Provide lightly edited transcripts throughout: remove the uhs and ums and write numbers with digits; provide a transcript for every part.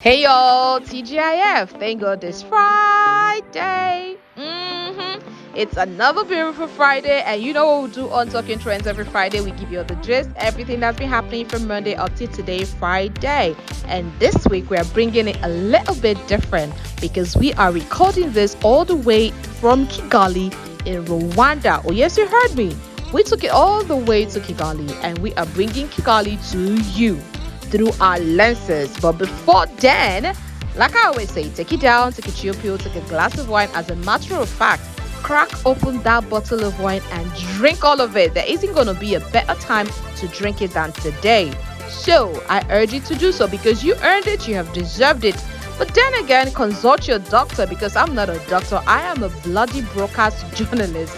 Hey y'all, TGIF. Thank God it's Friday. It's another beautiful Friday, and you know what we do on Talking Trends every Friday. We give you all the gist, everything that's been happening from Monday up to today, Friday. And this week we are bringing it a little bit different because we are recording this all the way from Kigali in Rwanda. Oh, yes, you heard me. We took it all the way to Kigali, and we are bringing Kigali to you through our lenses. But before then, like I always say, take it down, take a chill pill, take a glass of wine. As a matter of fact, crack open that bottle of wine and drink all of it. There isn't going to be a better time to drink it than today. So I urge you to do so because you earned it, you have deserved it. But then again, consult your doctor because I'm not a doctor. I am a bloody broadcast journalist.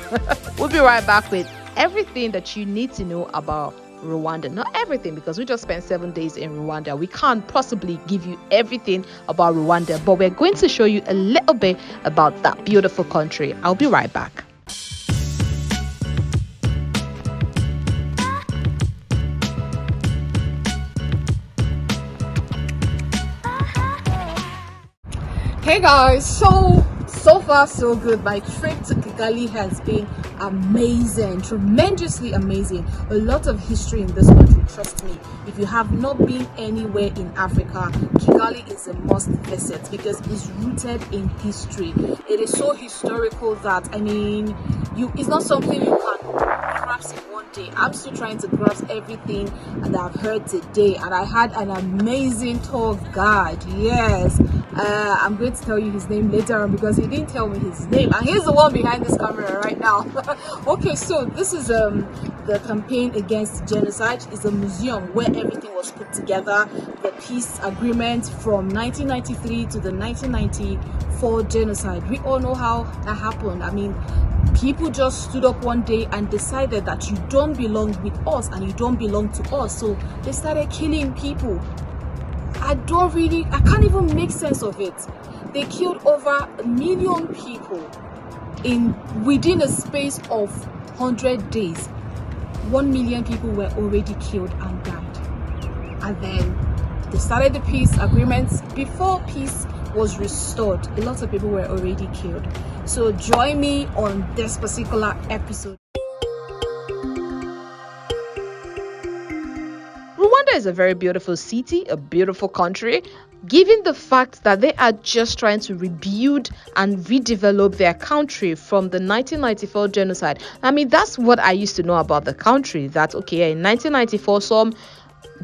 We'll be right back with everything that you need to know about Rwanda. Not everything, because we just spent 7 days in Rwanda. We can't possibly give you everything about Rwanda, but we're going to show you a little bit about that beautiful country. I'll be right back. Hey guys, so far so good. My trip to Kigali has been amazing, tremendously amazing. A lot of history in this country, trust me. If you have not been anywhere in Africa, Kigali is a must visit because it's rooted in history. It is so historical that it's not something you can grasp in one day. I'm still trying to grasp everything that I've heard today, and I had an amazing tour guide. Yes. I'm going to tell you his name later on because he didn't tell me his name, and he's the one behind this camera right now. Okay, so this is the campaign against genocide. It's a museum where everything was put together, the peace agreement from 1993 to the 1994 genocide. We all know how that happened. People just stood up one day and decided that you don't belong with us and you don't belong to us, so they started killing people. I can't even make sense of it. They killed over 1 million people within a space of 100 days. 1 million people were already killed and died. And then they started the peace agreements. Before peace was restored, a lot of people were already killed. So join me on this particular episode. Rwanda is a very beautiful city, a beautiful country, given the fact that they are just trying to rebuild and redevelop their country from the 1994 genocide. That's what I used to know about the country, that, okay, in 1994, some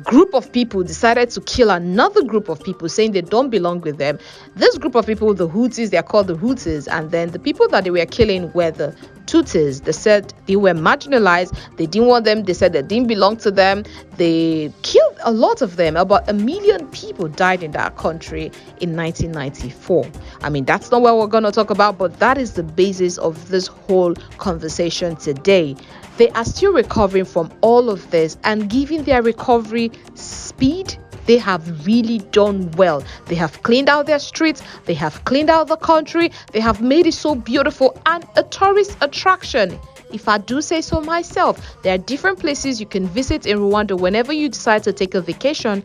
group of people decided to kill another group of people, saying they don't belong with them. This group of people, the Hutus, they're called the Hutus, and then the people that they were killing were the Tutsis. They said they were marginalized, they didn't want them, they said they didn't belong to them. They killed a lot of them. About 1 million people died in that country in 1994. That's not what we're going to talk about, but that is the basis of this whole conversation today. They are still recovering from all of this, and given their recovery speed, they have really done well. They have cleaned out their streets, they have cleaned out the country, they have made it so beautiful and a tourist attraction. If I do say so myself, there are different places you can visit in Rwanda whenever you decide to take a vacation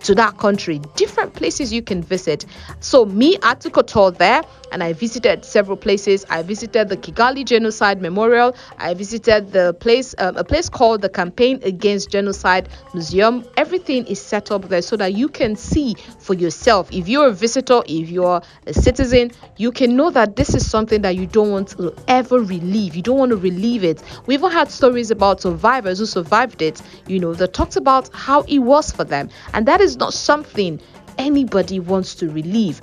to that country. Different places you can visit. So I took a tour there and I visited several places. I visited the Kigali Genocide Memorial. I visited the place, a place called the Campaign Against Genocide Museum. Everything is set up there so that you can see for yourself. If you're a visitor, if you're a citizen, you can know that this is something that you don't want to ever relive. You don't want to relive it. We even had stories about survivors who survived it, that talked about how it was for them. And that is not something anybody wants to relive.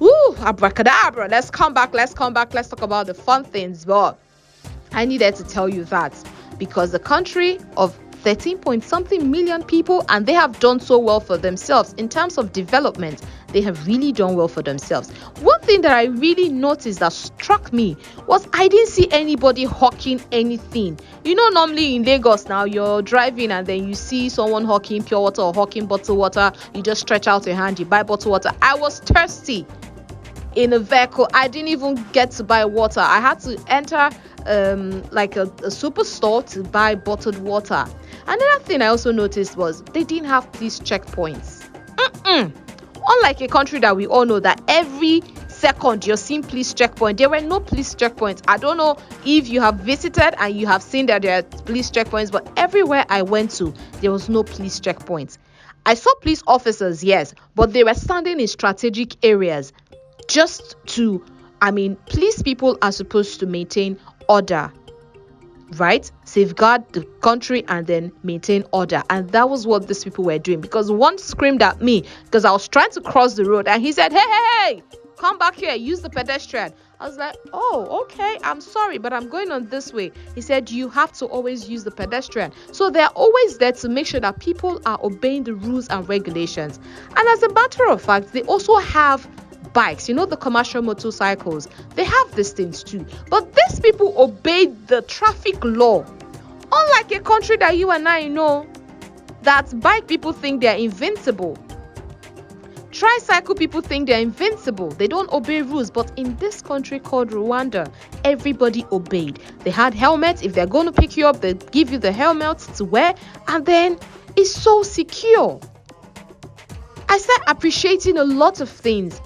Ooh, abracadabra. Let's come back. Let's talk about the fun things. But I needed to tell you that because the country of 13 point something million people, and they have done so well for themselves in terms of development. They have really done well for themselves. One thing that I really noticed that struck me was I didn't see anybody hawking anything. Normally in Lagos now, you're driving and then you see someone hawking pure water or hawking bottled water. You just stretch out your hand, you buy bottled water. I was thirsty in a vehicle. I didn't even get to buy water. I had to enter like a superstore to buy bottled water. Another thing I also noticed was they didn't have police checkpoints. Unlike a country that we all know that every second you're seeing police checkpoint, there were no police checkpoints. I don't know if you have visited and you have seen that there are police checkpoints, but everywhere I went to, there was no police checkpoints. I saw police officers, yes, but they were standing in strategic areas just to, police people are supposed to maintain order, right? Safeguard the country and then maintain order. And that was what these people were doing, because one screamed at me because I was trying to cross the road and he said, hey, come back here, use the pedestrian. I was like, oh, okay, I'm sorry, but I'm going on this way. He said, you have to always use the pedestrian. So they're always there to make sure that people are obeying the rules and regulations. And as a matter of fact, they also have bikes, the commercial motorcycles. They have these things too. But these people obey the traffic law. Unlike a country that you and I know, that bike people think they're invincible. Tricycle people think they're invincible. They don't obey rules. But in this country called Rwanda, everybody obeyed. They had helmets. If they're going to pick you up, they give you the helmets to wear. And then it's so secure. I start appreciating a lot of things.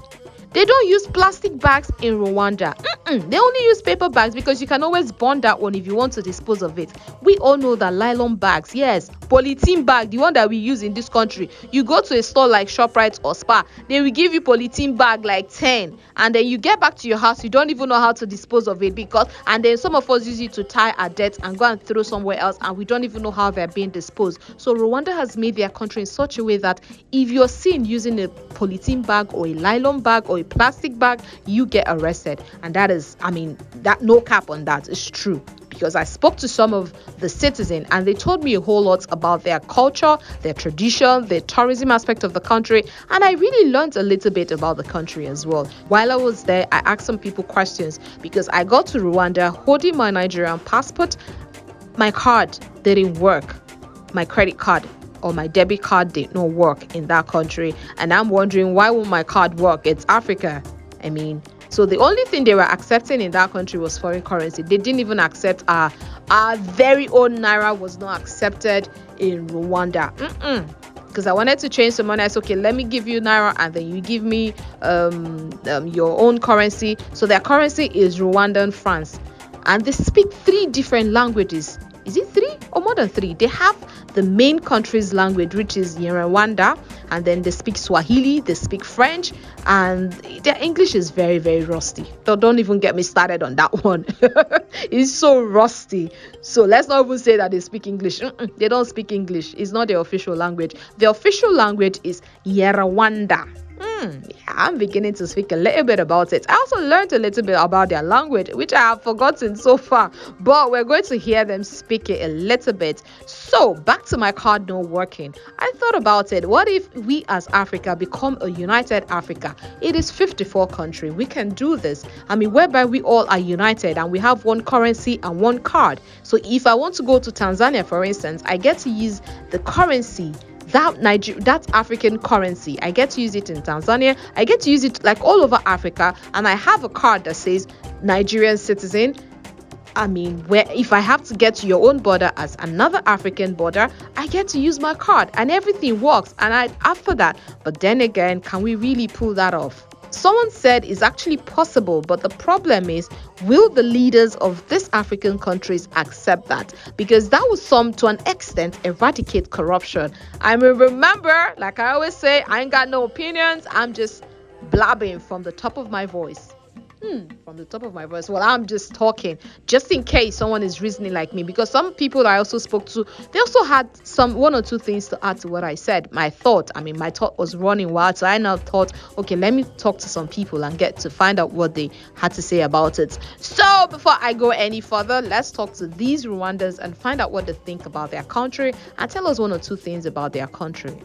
They don't use plastic bags in Rwanda. They only use paper bags because you can always burn that one if you want to dispose of it. We all know that nylon bags, yes, polythene bag, the one that we use in this country. You go to a store like ShopRite or Spar, they will give you polythene bag like 10, and then you get back to your house, you don't even know how to dispose of it, and then some of us use it to tie our debts and go and throw somewhere else, and we don't even know how they're being disposed. So Rwanda has made their country in such a way that if you're seen using a polythene bag or a nylon bag or a plastic bag, you get arrested. And that is, that no cap on that is true, because I spoke to some of the citizens and they told me a whole lot about their culture, their tradition, the tourism aspect of the country, and I really learned a little bit about the country as well. While I was there, I asked some people questions because I got to Rwanda holding my Nigerian passport. My card didn't work. My credit card or my debit card did not work in that country, and I'm wondering, why won't my card work? It's Africa. So the only thing they were accepting in that country was foreign currency. They didn't even accept our very own naira was not accepted in Rwanda. Because I wanted to change some money. I said, okay, let me give you naira and then you give me your own currency. So their currency is Rwandan francs, and they speak 3 different languages. Is it 3 or more than 3? They have the main country's language, which is Rwanda, and then they speak Swahili, they speak French, and their English is very, very rusty. So don't even get me started on that one. It's so rusty. So let's not even say that they speak English. They don't speak English. It's not their official language. The official language is Rwanda. I'm beginning to speak a little bit about it. I also learned a little bit about their language, which I have forgotten so far, but we're going to hear them speak it a little bit. So back to my card not working. I thought about it. What if we as Africa become a united Africa? It is 54 countries. We can do this. Whereby we all are united and we have one currency and one card. So if I want to go to Tanzania, for instance, I get to use the currency, that African currency. I get to use it in Tanzania. I get to use it like all over Africa, and I have a card that says Nigerian citizen. Where if I have to get to your own border as another African border, I get to use my card and everything works, and I after that. But then again, can we really pull that off? Someone said it's actually possible, but the problem is, will the leaders of these African countries accept that? Because that will to an extent eradicate corruption. Remember, like I always say, I ain't got no opinions. I'm just blabbing from the top of my voice. From the top of my voice. Well, I'm just talking just in case someone is reasoning like me, because some people I also spoke to, they also had one or two things to add to what I said. My thought was running wild, so I now thought, okay, let me talk to some people and get to find out what they had to say about it. So before I go any further, let's talk to these Rwandans and find out what they think about their country and tell us one or two things about their country.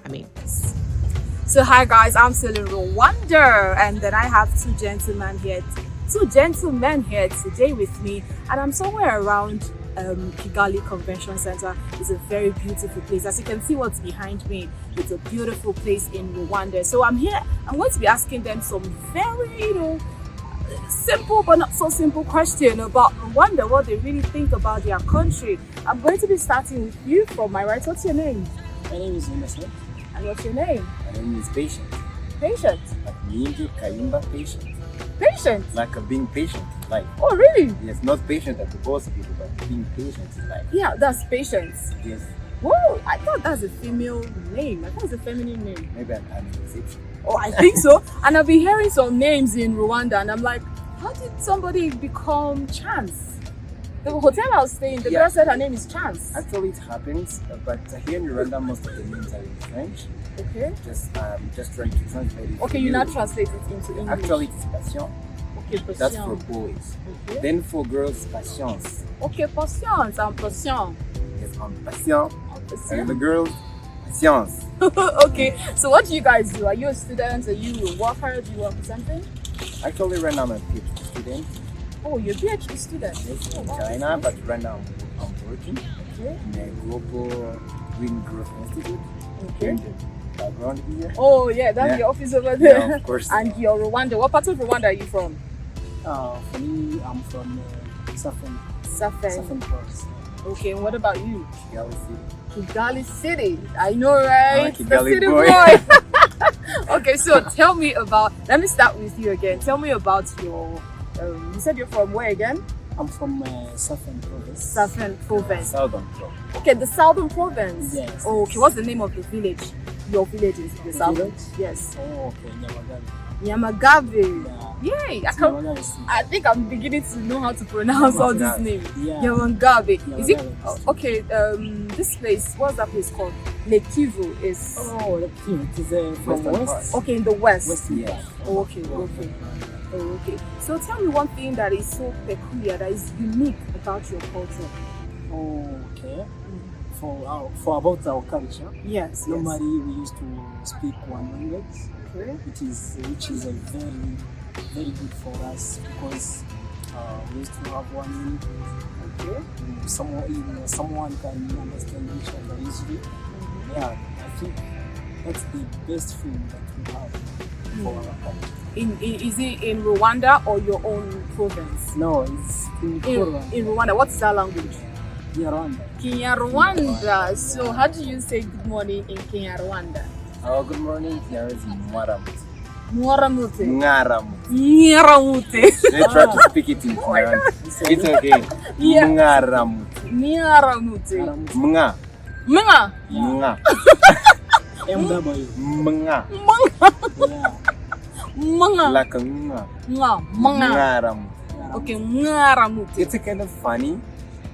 So hi guys, I'm still in Rwanda, and then I have two gentlemen here today with me, and I'm somewhere around Kigali Convention Center. It's a very beautiful place. As you can see what's behind me, it's a beautiful place in Rwanda. So I'm here, I'm going to be asking them some very simple but not so simple question about Rwanda, what they really think about their country. I'm going to be starting with you. From my right, what's your name? My name is Innocent. And what's your name? My name is Patient. Patient. Like Nyingi Kayumba patient. Patient. Like being patient in life. Oh, really? Yes, not patient at the boss people, but being patient in life. Yeah, that's patience. Yes. Whoa, I thought that's a female name. I thought it's a feminine name. Maybe I'm an exception. Oh, I think so. And I've been hearing some names in Rwanda, and I'm like, how did somebody become Chance? The hotel I was staying, the girl said her name is Chance. Actually, it happens, but here in Rwanda, most of the names are in French. Okay. Just trying to translate it. Okay, you now translate it into English. Actually, it's patient. Okay, patient. That's for boys. Okay. Then for girls, patience. Okay, patience. I'm patient. Yes, I'm patient. Patient. And the girls, patience. Okay, so what do you guys do? Are you a student? Are you a worker? Do you work for something? Actually, right now I'm a PhD student. Oh, you're a PhD student? Yes, Oh, in wow. China, but right now I'm working Okay. in a global green growth institute. Okay. In the background here. Oh, yeah, that's Yeah. your office over there. Yeah, of course. And you're Rwanda. What part of Rwanda are you from? For me, I'm from Safen Safen. Province. Okay, and what about you? Kigali City. Kigali City. I know, right? I'm a Kigali the city boy. Okay, so tell me about. Let me start with you again. Tell me about your. You said you're from where again? I'm from Safen Province. Safen Province. Southern Pro. Okay, the Southern Province. Yes. Oh, okay, what's the name of the village? Your village is the Southern. Village? Yes. Oh, okay, Nyamagabe. Nyamagabe. Yeah. Yay! Nyamagabe City. I think I'm beginning to know how to pronounce all these names. Yeah. Nyamagabe. Is it Nyamagabe. okay? This place, what's that place called? Lake Kivu is. Oh, the team. It is from Western West. part. Okay, in the west. West. Yeah. Oh, okay. Oh, okay. So tell me one thing that is so peculiar, that is unique about your culture. Oh, okay. For about our culture. Yes. Normally, we used to speak one language, Okay. which is a very, very good for us because we used to have one unit. Okay. Someone can understand each other easily. Yeah, I think that's the best thing that we have for our country. Is it in Rwanda or your own province? No, it's in Rwanda. In Rwanda, what is that language? Rwanda. Kinyarwanda. So how do you say good morning in Kinyarwanda? Oh, good morning. Here is Mwaramut. Mwaramute. Ngaramut. Nyaramute. They try to speak it in Kinyarwanda. It's okay. Yeah. Ngaramut. Nyaramute. Mga. Mga. Mga. MW. Mga. Yeah. Mga. Like a nga. Nga. Mga. Ngaramut. Okay, Ngaramute. It's a kind of funny.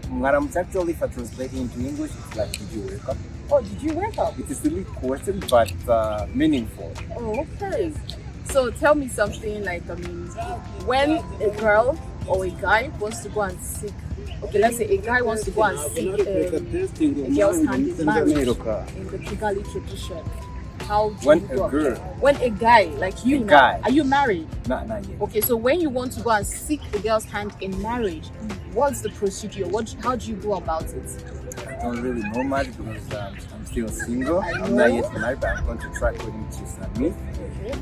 Ngaramut actually, if I translate it into English, it's like, did you wake up? Oh, did you wake up? It is a silly question, but meaningful. Oh, okay. So tell me something like, when a girl or a guy wants to go and seek, okay, let's say a guy wants to go and seek a girl's hand in marriage in the Kigali tradition, how do When you a go? girl, When a guy, like you A now, guy. are you married? not yet. Okay, so when you want to go and seek a girl's hand in marriage, what's the procedure? How do you go about it? I don't really know much because I'm still single. I I'm not know. yet married, but I'm going to try according to submit. Okay.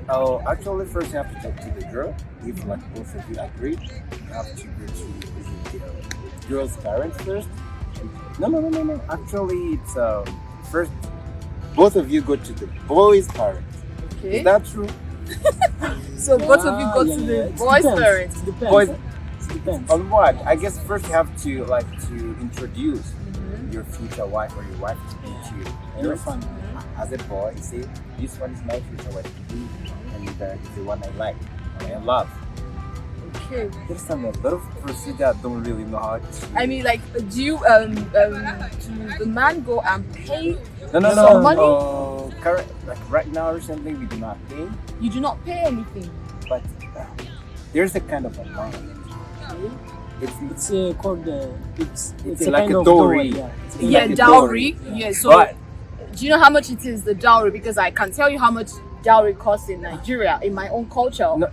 Oh, actually, first you have to talk to the girl. If like both of you agree, you have to go to visit the girl's parents first. No. Actually, it's first both of you go to the boy's parents. Okay. Is that true? So both of you go to the It boy's depends. parents. It depends. Boys- It depends. On what? I guess first you have to introduce your future wife or your wife to your Your parents. family. As a boy, you say, this one is my future wife, and it's the one I like, and I love. Okay. There's a lot of procedure I don't really know how to. I mean, like, do you do the man go and pay? No. some money? Like right now, recently we do not pay, You do not pay anything. but there's a kind of amount. It's called it's a like kind a of dowry. Yeah. It's a Yeah, like a dowry. dowry. Yeah. So, But do you know how much it is, the dowry? Because I can tell you how much dowry costs in Nigeria, in my own culture. no,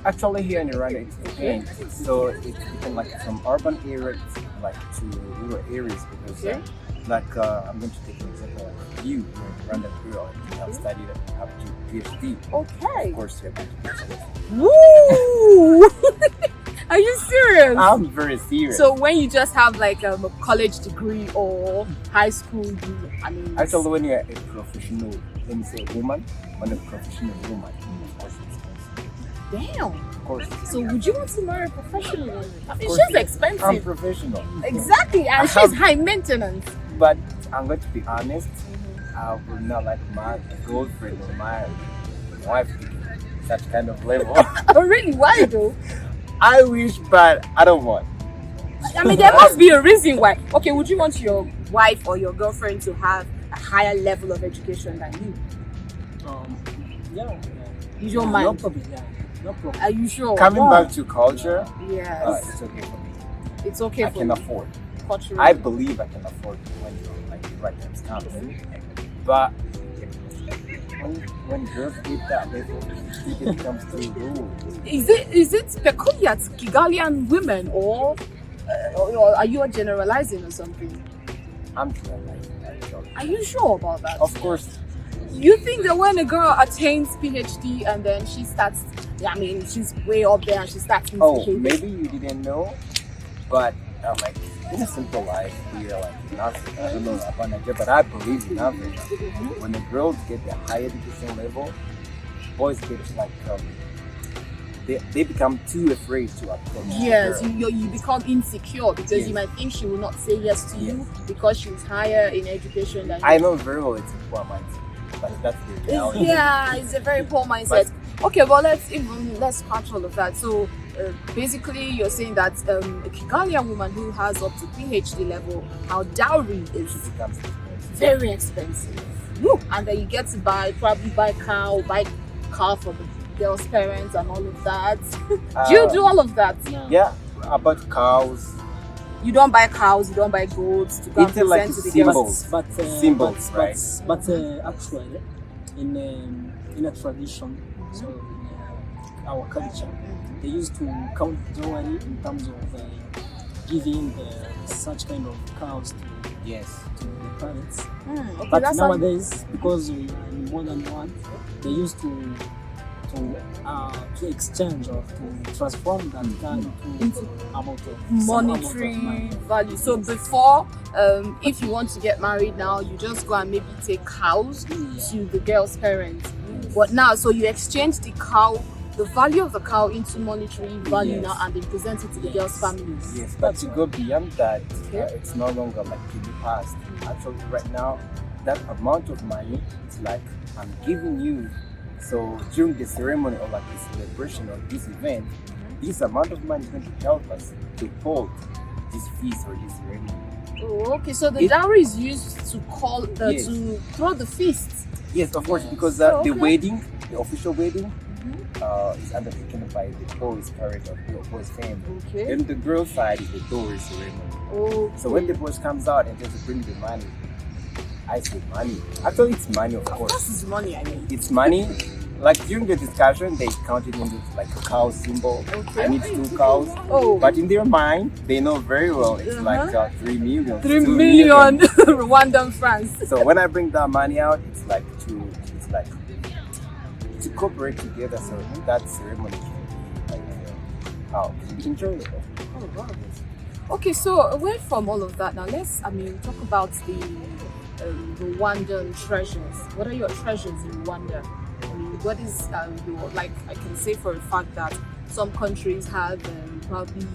actually here in Rwanda it's different. So it's different like from urban areas like to rural areas because Okay. I'm going to take an example of you, you're a Rwanda girl, and you have studied up to PhD. Okay. Of course, you're going to be. Woo! Are you serious? I'm very serious. So when you just have like a college degree or high school, I mean, Actually, when you're a professional, let me say woman, on a professional woman, of course it's expensive. Damn. Of course. So would you want to marry a professional woman? I mean, course. she's expensive. I'm professional. Exactly, and she's high maintenance. But I'm going to be honest, I would not like my girlfriend or my wife to get such kind of level. Oh really? Why though? I wish, but I don't want. I mean, there must be a reason why. Okay, would you want your wife or your girlfriend to have a higher level of education than you? Yeah. You don't No mind? problem. Yeah. No problem. Are you sure? Coming back to culture, Yes. it's okay for me. It's okay I for can you. afford. Cultural. I believe I can afford when like the right times comes. But when girls get that level, it becomes too rude. Is it peculiar to Kigalian women, or are you generalizing or something? I'm generalizing actually. Are you sure about that? Of course, You think that when a girl attains PhD and then she starts, I mean, she's way up there and she starts misbehaving. maybe you didn't know, but like in a simple life, we are like in Africa. I don't know about Nigeria, but I believe in Africa. When the girls get the high education level, boys get like they become too afraid to approach. Yes, the girl. you become insecure because Yes. you might think she will not say yes to you Yes. because she's higher in education than I you. know very well it's a poor mindset, but that's the reality. Yeah, it's a very poor mindset. Okay, well let's scratch all of that. So basically, you're saying that a Kigalian woman who has up to PhD level, our dowry is It becomes expensive. very expensive. Woo! And then you get to probably buy car for the girl's parents and all of that. Do you do all of that? Yeah, about cows. You don't buy cows, you don't buy goats to go and It's like present to the symbols. girls. Symbols, right? But actually, in a tradition, so in our culture, they used to count dowry in terms of giving such kind of cows Yes. to the parents. Okay, But that's nowadays, because we are in modern one, they used to exchange or to transform that kind into amount of some amount of monetary money. value. So before, if you want to get married now, you just go and maybe take cows to the girl's parents. But now, so you exchange the cow, the value of the cow into monetary value Yes. now, and then present it to the Yes. girl's families. Yes, but to go beyond that, Okay. it's no longer like to be passed. Actually, right now, that amount of money is like I'm giving you. So during the ceremony or like the celebration or this event, this amount of money is going to help us to hold this feast or this ceremony. Oh, okay, so the It- dowry is used to call Yes. to throw the feast. Yes, of course, because Oh, okay. the wedding, the official wedding, is undertaken by the boy's parent or the boy's family. Okay. And the girl side is the dowry ceremony. Oh, So when the boy comes out and just bring the money, I say money. Actually, it's money, of course. this is money, I mean. It's money. Like during the discussion, they counted in this like a cow symbol. Okay. I need 2 cows. Oh. But in their mind, they know very well it's like 3 million. 3 2 million Rwandan francs. So when I bring that money out, it's like to cooperate together. So that ceremony can be like enjoyable. Oh, wow. Okay, so away from all of that, now let's, talk about the Rwandan treasures. What are your treasures in Rwanda? What is your, like, I can say for a fact that some countries have probably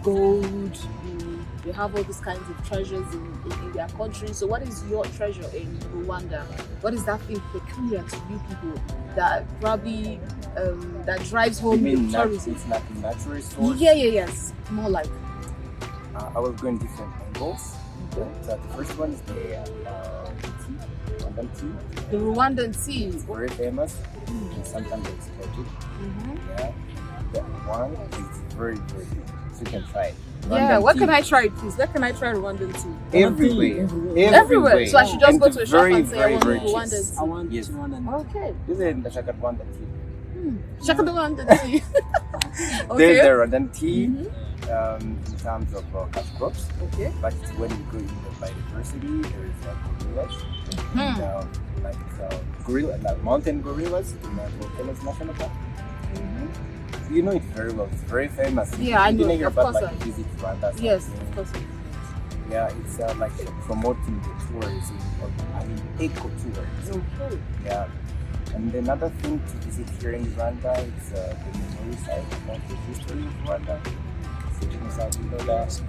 gold, they have all these kinds of treasures in their country. So what is your treasure in Rwanda? What is that thing peculiar to you people that probably that drives You home mean your tourism? it's like a natural source? Yes. More like. I will go in different angles. But, the first one is the tea, Rwandan tea. The Rwandan tea. It's very famous and sometimes exported. Yeah, that one is very good. So you can try it. Yeah, Rwandan where tea, can I try it, please? Where can I try Rwandan tea? Everywhere. Everywhere. So I should just And go to a shop very, and say I very, want very Rwandan cheap. tea. I want Yes. one and Okay. This is the Shaka Rwandan tea. Shaka the Rwandan tea. There's Okay. the Rwandan tea in terms of cash crops. Okay. But when you go in the biodiversity, there is gorillas. And, like mountain gorillas in the Volcanoes National Park. You know it very well. It's very famous. Yeah, I You know. didn't hear Of about course like visit Rwanda. Yes, something. of course. Yeah, it's like promoting the tourism, or I mean eco-tourism. Okay. Yeah. And another thing to visit here in Rwanda is the memory site about the history of Rwanda. So genocide, you know that.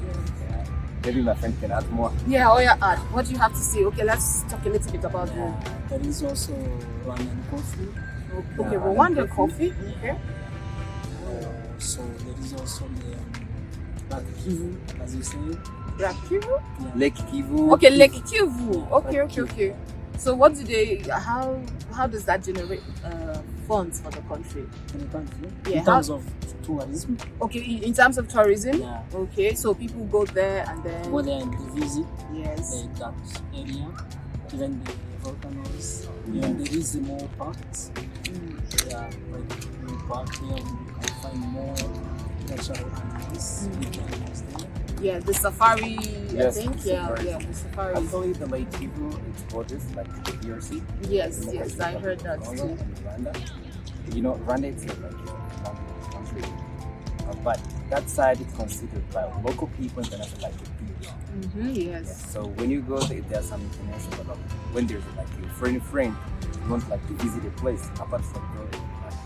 Yeah. Maybe my friend can add more. Yeah, oh yeah, what do you have to say? Okay, let's talk a little bit about There is also Rwandan coffee. Okay, Rwandan coffee. Okay. So there is also the Black Kivu, as you say. Black Kivu? Yeah. Lake Kivu. Okay, Lake Kivu. Okay, Lake okay. So what do they? How does that generate funds for the country? In the country. Yeah, In terms of tourism. Okay, in terms of tourism. Yeah. Okay, so people go there and then. Go there and visit Yes. that area, even the volcanoes. Yeah. And there is more parks. Yeah, like more park here, you can find more natural animals. Animals there. Yeah, the safari. Yes, I think. the safari. Yeah, the safari. Actually, the Lake Kivu, it's borders like the DRC. Yes, yes, I heard that Congo too. and Rwanda. You know, Rwanda is like a long country. But that side is considered by local people international like a beach. Yes. So when you go there, there's some international, but when there's like a friend, you want like to visit a place apart from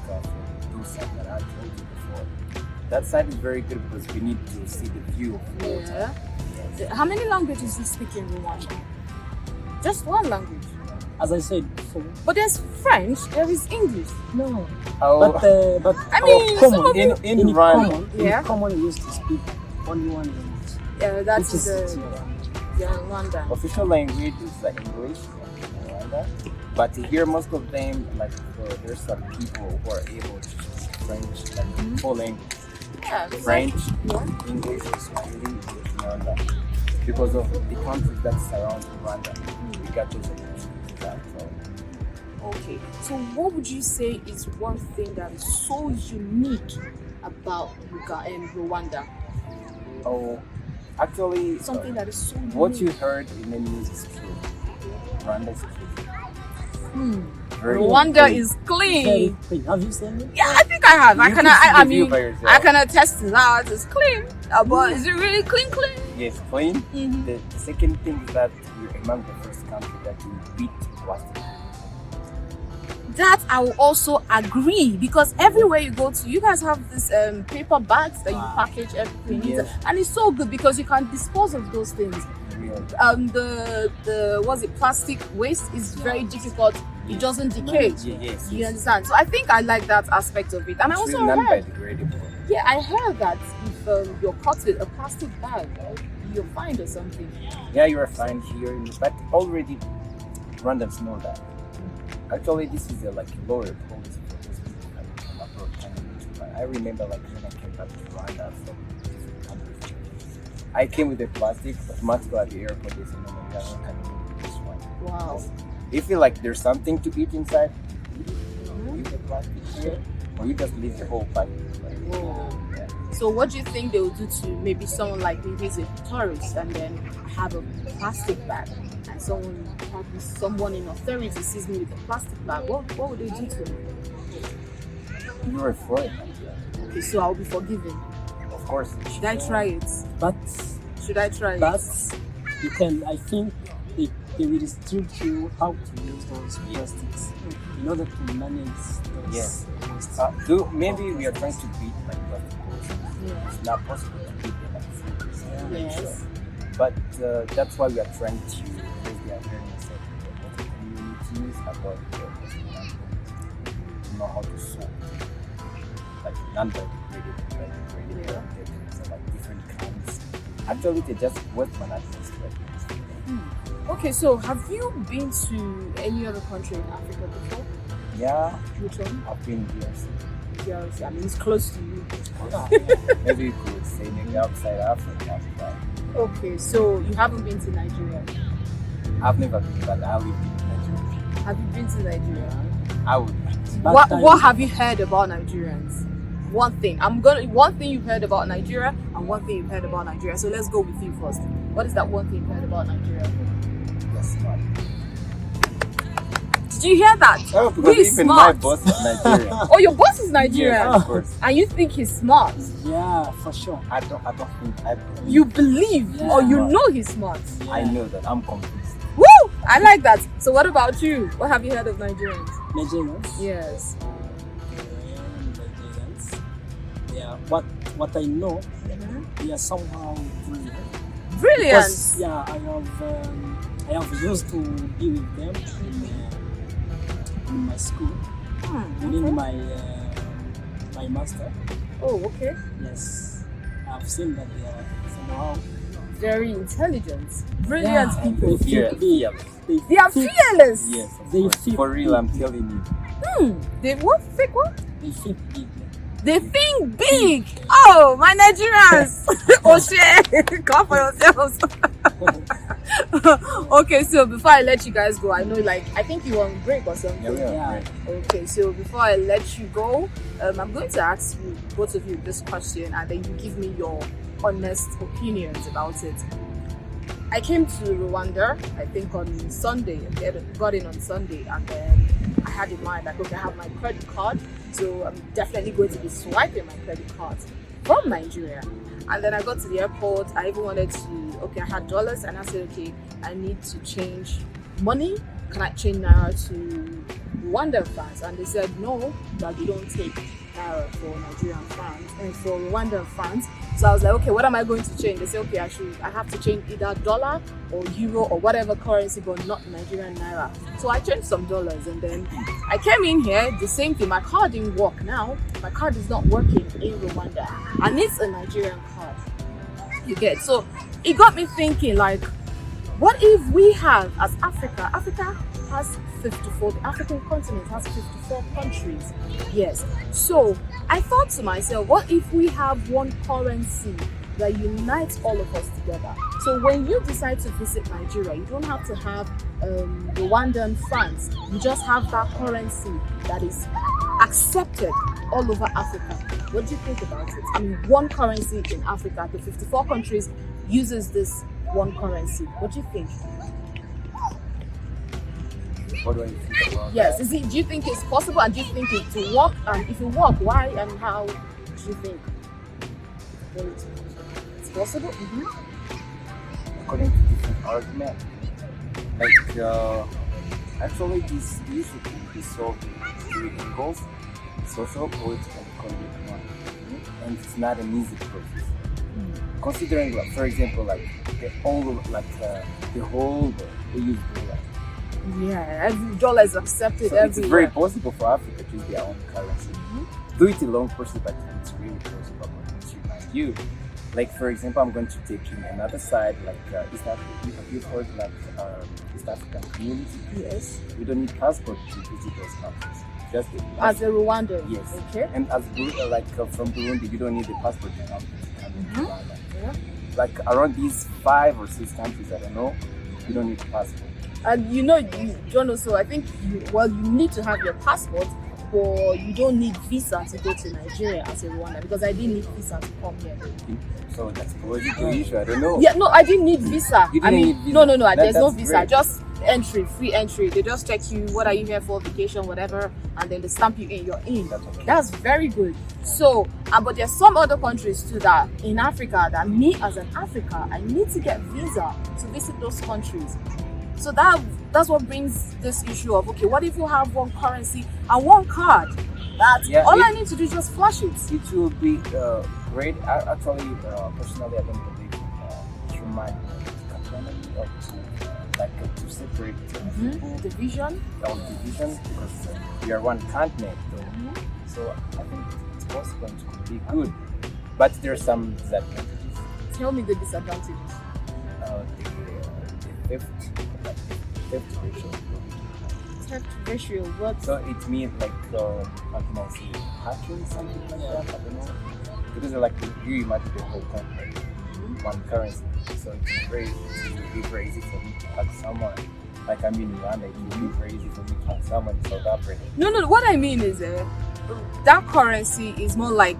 those sides that I told you before. That side is very good because we need to see the view of the water. Yeah. How many languages do you speak in Rwanda? Just one language. As I said before. But there's French, there is English. No. Oh, But I mean, common, some of in in Rwanda, common, Yeah. in common, we used to speak only one language. Yeah, that's Which is the Rwanda. official language is like English in Rwanda. But here, most of them, like there's some people who are able to speak French, like full language. Yeah, French, Yeah. English, Swahili, in Rwanda. Because of the countries that surround Rwanda, we got those opportunities. So, Okay. So what would you say is one thing that is so unique about Rwanda? oh, actually, Something that is so unique. what you heard in the news is true. Rwanda is clean. Very Rwanda clean. is Very clean. clean. Have you seen it? Yeah, I think I have. I You can. can see I the view mean, by yourself. I can attest to that. It's clean. But is it really clean? Clean? Yes, clean. Mhm. The second thing is that we're among the first country that will beat plastic. That I will also agree, because everywhere you go to, you guys have this paper bags that you package everything in, Yes. and it's so good because you can dispose of those things. Real. The what's it, plastic waste is very difficult. It doesn't decay. Yes. You understand? So I think I like that aspect of it, and I It's also really heard, non-biodegradable. yeah, I heard that if you're caught with a plastic bag, you're fined or something. Yeah, you are fine here, but already Rwandans know that. Actually, this is like a lower policy for those people that come abroad coming to Rwanda. I remember like when I came back to Rwanda from different countries, I came with the plastic, automatically at the airport they said, no, you are not coming with this one. Wow. If you like there's something to eat inside, leave the plastic here, or you just leave the whole pack. Whoa. Yeah. So what do you think they will do to maybe someone like me who's a tourist and then have a plastic bag, and someone in authority sees me with a plastic bag? What would they do to me? You are for it. Okay, so I'll be forgiven. Of course. Should I try it? But Should I try but it? you can. I think they will instruct you how to use those plastics in order to manage those. Yes. waste. Maybe we are trying to beat like plastic pollution. Yeah. It's not possible to beat them like food. Yes. But that's why we are trying to raise the awareness of the local communities about to know how to sort like non-biodegradable, biodegradable, so like different kinds. Actually, they just waste management strategies. Okay, so have you been to any other country in Africa before? Yeah, Which one? I've been here. Yes, I mean it's close to you. Maybe you could say maybe outside Africa. But Okay, so you haven't been to Nigeria. I've never been, but I lived in Nigeria. Have you been to Nigeria? I would. What have you heard about Nigerians? One thing you've heard about Nigeria and one thing you've heard about Nigeria. So let's go with you first. What is that one thing you've heard about Nigeria? Yes, man. Did Do you hear that? Oh, because He's even smart. my boss is Nigerian. Oh, your boss is Nigerian, Yes, of course. and you think he's smart? Yeah, for sure. I don't think You believe, Yeah. or you know he's smart? Yeah. I know that I'm confused. Woo! I like that. So, what about you? What have you heard of Nigerians? Nigerians. Yes. Nigerians. Yeah. What I know, they are somehow brilliant. Brilliant. Because, yeah, I have used to be with them in my school, during my master. Oh, okay. Yes, I've seen that they are somehow Very intelligent, brilliant Yeah, people. Yeah, yeah. They are fearless. Yes, of They course. feel- For real, I'm telling you. They what? Fake what? they think big. They think big. Oh, my Nigerians. Oh shit. Come for yourselves. Okay, so before I let you guys go, I know I think you were on break or something. Yeah, we are. Yeah. Right. Okay, so before I let you go, I'm going to ask you, both of you, this question, and then you give me your honest opinions about it. I came to Rwanda, I think on Sunday, got in on Sunday, and then I had in mind, like, okay, I have my credit card, so I'm definitely going to be swiping my credit card from Nigeria. And then I got to the airport, I even wanted to, okay, I had dollars, and I said, okay, I need to change money. Can I change Naira to Rwanda francs? And they said, no, that we don't take Naira for Nigerian francs and for Rwandan francs. So I was like, okay, what am I going to change? They said, okay, I have to change either dollar or euro or whatever currency, but not Nigerian Naira. So I changed some dollars, and then I came in here, the same thing. My card didn't work now. My card is not working in Rwanda, and it's a Nigerian card. You get? So it got me thinking, like, what if we have, as Africa has 54, the African continent has 54 countries. Yes. So I thought to myself, what if we have one currency that unites all of us together? So when you decide to visit Nigeria, you don't have to have Rwandan francs. You just have that currency that is accepted all over Africa. What do you think about it? I mean, one currency in Africa, the 54 countries uses this one currency. What do you think? What do I think about Yes, that? do you think it's possible, and do you think it will work? And if it work, why and how do you think? Well, it's possible? According to different argument, like actually this issue can be solved in three angles: social, political, and economic one. And it's not an easy process. Considering, like, for example, like the whole world, they use dollar. Yeah, every dollar is accepted So it's very everywhere. possible for Africa to use their own currency. Do it a long process, but it's really possible. You, like, for example, I'm going to take in another side, like East Africa. Have you heard, like, East African community? Yes. We don't need passport to visit those countries. Just As a Rwandan. yes. Okay. And as from Burundi, you don't need a passport to come to Rwanda. Yeah. Like around these 5 or 6 countries, I don't know, you don't need a passport. And John, also, I think you need to have your passport, but you don't need visa to go to Nigeria as a Rwanda, because I didn't need visa to come here. So that's a political issue. I don't know. Yeah, no, I didn't need visa. You I didn't mean, need visa. no, there's no That's visa. great. Just entry, free entry. They just check you. What are you here for? Vacation, whatever, and then they stamp you in. You're in. That's okay. That's very good. So, but there's some other countries too that in Africa that me as an Africa, I need to get visa to visit those countries. So that's what brings this issue of, okay, what if you have one currency and one card? I need to do is just flash it. It will be great. Actually, personally, I don't believe human economy or to separate people Division. or division, because we are one continent. So I think it's possible and it could be good, but there are some disadvantages. Tell me the disadvantages. The theft ratio. Theft ratio. What? So it means like how can I say, hacking, something like that. I don't know, because like you imagine the whole country, one currency. So it will be very easy for me to hack someone. Like I'm in Rwanda, it will be very easy for me to hack someone in South Africa. No. What I mean is that currency is more like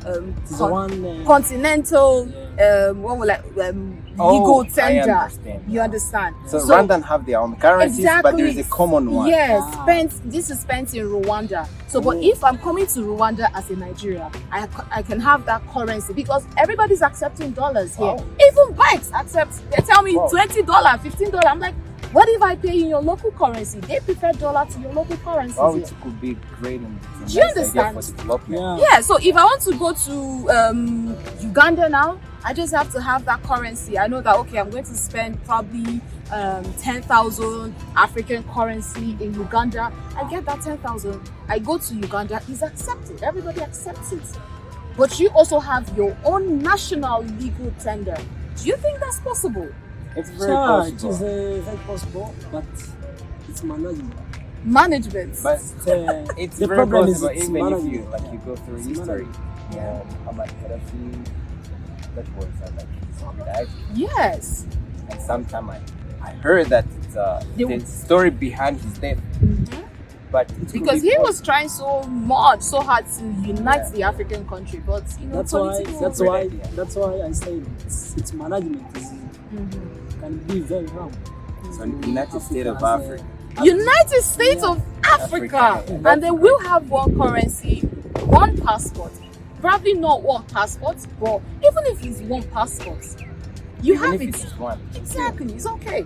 It's the one. continental what will legal I tender. understand. You understand? So Rwandan have their own currencies, but there is a common one. Yes, Ah. this is spent in Rwanda. So, but if I'm coming to Rwanda as a Nigerian, I can have that currency because everybody's accepting dollars here. Wow. Even banks accept. They tell me Wow. $20, $15. I'm like, what if I pay in your local currency? They prefer dollar to your local currency. Wow, it could be great and Do you understand? for development. Yeah. Yeah, so if I want to go to Uganda now, I just have to have that currency. I know that, okay, I'm going to spend probably 10,000 African currency in Uganda. I get that 10,000. I go to Uganda, it's accepted. Everybody accepts it. But you also have your own national legal tender. Do you think that's possible? It's very Yeah, it possible. is very possible, but it's management. Management. But it's The very problem is possible it's even if management. you you go through It's history. Yeah. Muhammad Gaddafi, that was he died. Yes. And sometime I heard that the story behind his death, but it could Because be he was trying so hard to unite Yeah. the African country, but you know, That's why. political. That's why I say it's management can be very wrong. So the United States of Africa has a- Africa. United States of Africa, Africa. and they will have one currency, one passport. Probably not one passport, but even if it's one passport, you Even have if it. it's one. Exactly, it's okay.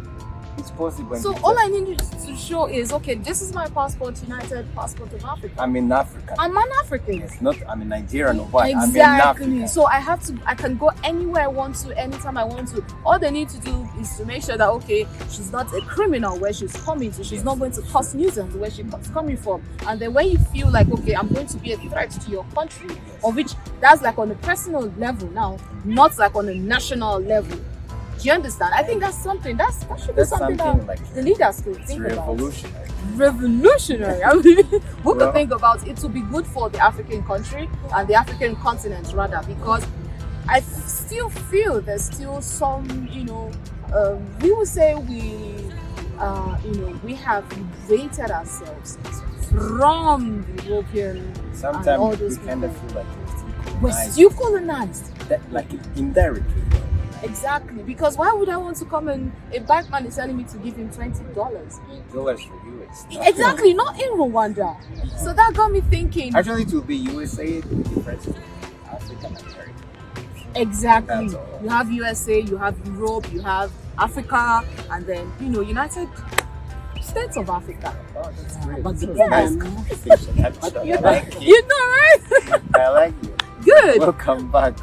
It's possible. So all I need to show is, okay, this is my passport, United Passport of Africa. I'm in Africa. I'm an African. Yes, not I'm a Nigerian or what. I'm in Exactly. Africa. So I can go anywhere I want to, anytime I want to. All they need to do is to make sure that, okay, she's not a criminal where she's coming to. She's not going to cause nuisance where she's coming from. And then when you feel like, okay, I'm going to be a threat to your country, of which that's like on a personal level now, not like on a national level. Do you understand? I think that's something that should be That's something something that like the leaders could it's think about. revolutionary. Revolutionary. I mean, who Well- could think about it to be good for the African country and the African continent rather? Because I still feel there's still some, we would say we have liberated ourselves from the European and all Sometimes those we kind of people. feel like We're colonized. still colonized. Like indirectly. Exactly. Because why would I want to come and a black man is telling me to give him $20? Dollars for US. Exactly, not in Rwanda. So that got me thinking. Actually, it will be USA with differences in Africa and America. Exactly. That's all. You have USA, you have Europe, you have Africa, and then United States of Africa. Oh, that's great. But the This was problem- nice conversation, actually. I like it. You know, right? I like it. Good. Welcome back.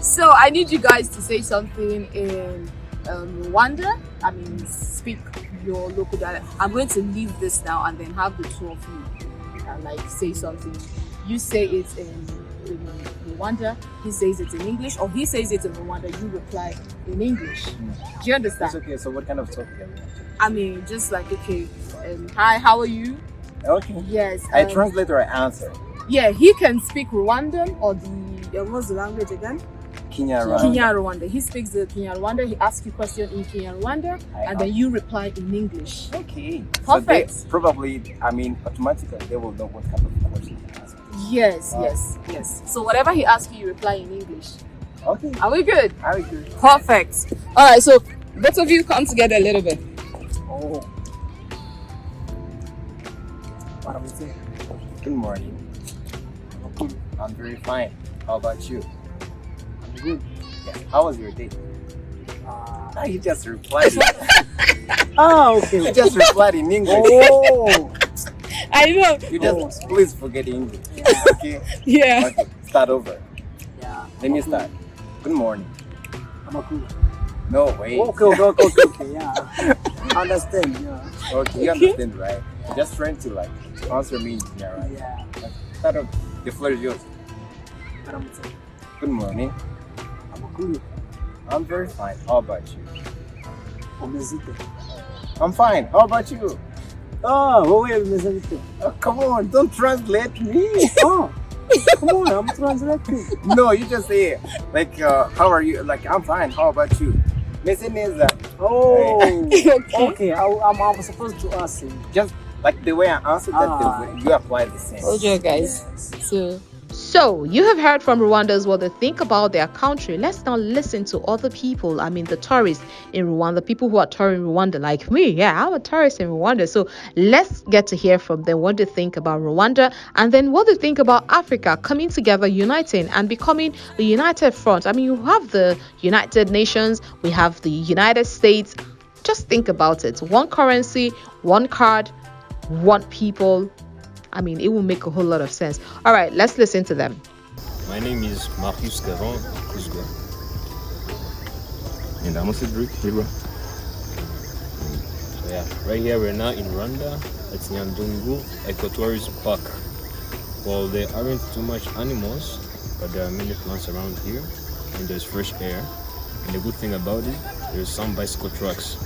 So I need you guys to say something in Rwanda. I mean, speak your local dialect. I'm going to leave this now and then have the two of you say something. You say it in Rwanda, he says it in English, or he says it in Rwanda, you reply in English. Do you understand? It's okay. So, what kind of topic are we on? I mean, just like, okay, hi, how are you? Okay. Yes. I translate or I answer. Yeah, he can speak Rwandan or what's the language again? Kinyarwanda. Kinyarwanda. He speaks the Kinyarwanda. He asks you question in Kinyarwanda, and then you reply in English. Okay. Perfect. So they probably, automatically they will know what kind of question to ask. Yes, Wow. yes. So whatever he asks you, you reply in English. Okay. Are we good? I agree. Perfect. All right. So both of you come together a little bit. Oh. What are we saying? Good morning. I'm very fine. How about you? I'm good. Yeah. How was your day? You just replied. Okay. You just replied in English. Oh. I know. You just please forget English. Okay. Yeah. Okay. Start over. Yeah. Let me start. Good morning. I'm a cool. No way. Okay. Yeah. I understand. Yeah. Okay, you understand, right? Just trying to answer me in general, right? Yeah. Start over. The floor is yours. What am I saying? Good morning. I'm a cool. I'm very fine. How about you? Umezite. I'm fine. How about you? Oh, wewe umezite. Oh, come on, don't translate me. Oh. Come on, I'm translating. No, you just say how are you? Like, I'm fine. How about you? Messing is that Oh. Okay. Okay. I'm supposed to ask him. just like the way I answered that, the way you apply the same. Hold your guys. Yes. So So, you have heard from Rwandans what they think about their country. Let's now listen to other people. I mean, the tourists in Rwanda, people who are touring Rwanda like me. Yeah, I'm a tourist in Rwanda. So, let's get to hear from them what they think about Rwanda and then what they think about Africa coming together, uniting, and becoming a united front. I mean, you have the United Nations, we have the United States. Just think about it. One currency, one card, one people. I mean, it will make a whole lot of sense. All right, let's listen to them. My name is Marius Gavan Kuzga. And I'm Cedric Nkeiruka. So yeah, right here we're now in Rwanda. It's Nyandungu Ecotourism Park. Well, there aren't too much animals, but there are many plants around here, and there's fresh air. And the good thing about it, there's some bicycle tracks.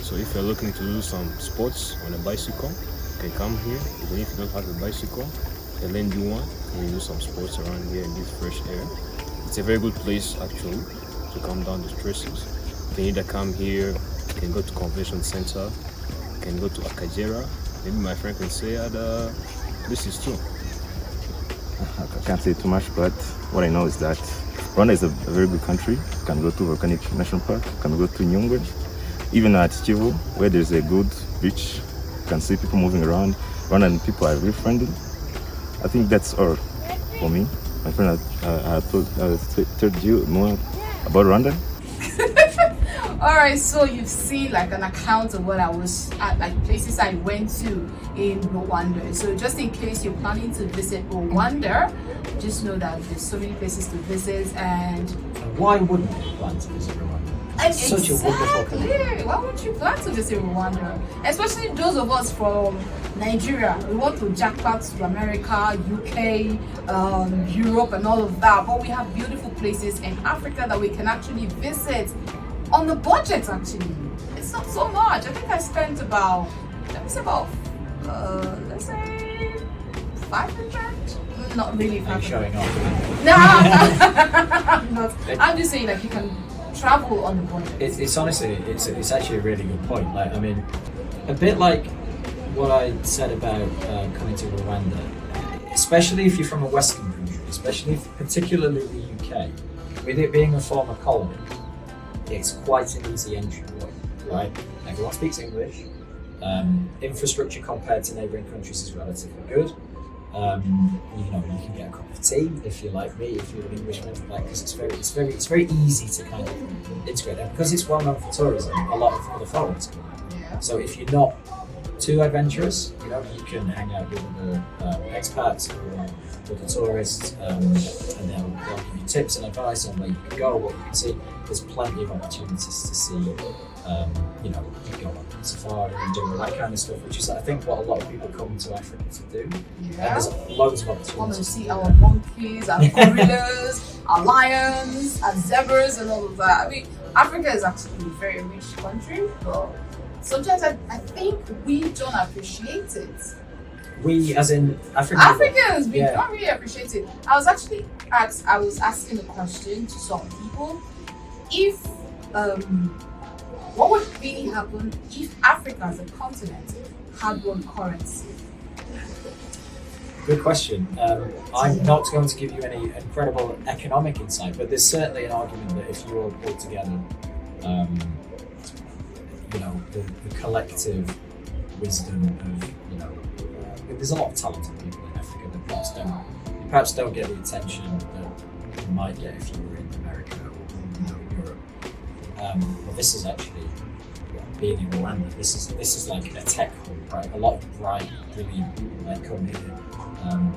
So if you're looking to do some sports on a bicycle, you can come here. Even if you don't have a bicycle, they'll lend you one and you do some sports around here and get fresh air. It's a very good place actually to calm down the stresses. You can either come here, you can go to convention center, you can go to Akagera. Maybe my friend can say other places too. I can't say too much, but what I know is that Rwanda is a very good country. You can go to Volcanic National Park, you can go to Nyungwe, even at Kivu, where there's a good beach. You can see people moving around. Rwandan people are very friendly. I think that's all for me. My friend told you more about Rwanda. All right, so you've seen like an account of what I was at, like places I went to in Rwanda. So just in case you're planning to visit Rwanda, just know that there's so many places to visit. And why wouldn't you plan to visit Rwanda? It's such a wonderful country. Why would you plan to visit Rwanda? Especially those of us from Nigeria. We want to jackpot to America, UK, Europe and all of that. But we have beautiful places in Africa that we can actually visit on the budget actually. It's not so much. I think I spent about, let's say 500? Not really 500. Are you showing off? No, I'm not. I'm just saying like you can travel on the budget. It's honestly, it's actually a really good point. Like, I mean, a bit like what I said about coming to Rwanda, especially if you're from a Western country, particularly the UK, with it being a former colony, it's quite an easy entry point, right? Everyone speaks English. Infrastructure compared to neighbouring countries is relatively good. You can get a cup of tea if you're like me, if you're an Englishman, like, because it's very easy to kind of integrate. And because it's well known for tourism, a lot of other foreigners come. So if you're not too adventurous, you can hang out with the expats or with the tourists, and they'll give you tips and advice on where you can go, what you can see. There's plenty of opportunities to see. You go on safari and do all that kind of stuff, which is, I think, what a lot of people come to Africa to do. Yeah. And there's loads of opportunities. We want to see our monkeys, our gorillas, our lions, our zebras, and all of that. I mean, Africa is actually a very rich country, but sometimes I think we don't appreciate it. We, as in Africans, we don't really appreciate it. I was asking a question to some people. If what would really happen if Africa as a continent had one currency? Good question. I'm not going to give you any incredible economic insight, but there's certainly an argument that if you all pulled together, the collective wisdom of, there's a lot of talented people in Africa that perhaps don't get the attention that you might get if you were in America or Europe. But this is actually, being in Rwanda, this is like a tech hub, right? A lot of bright, brilliant people that come here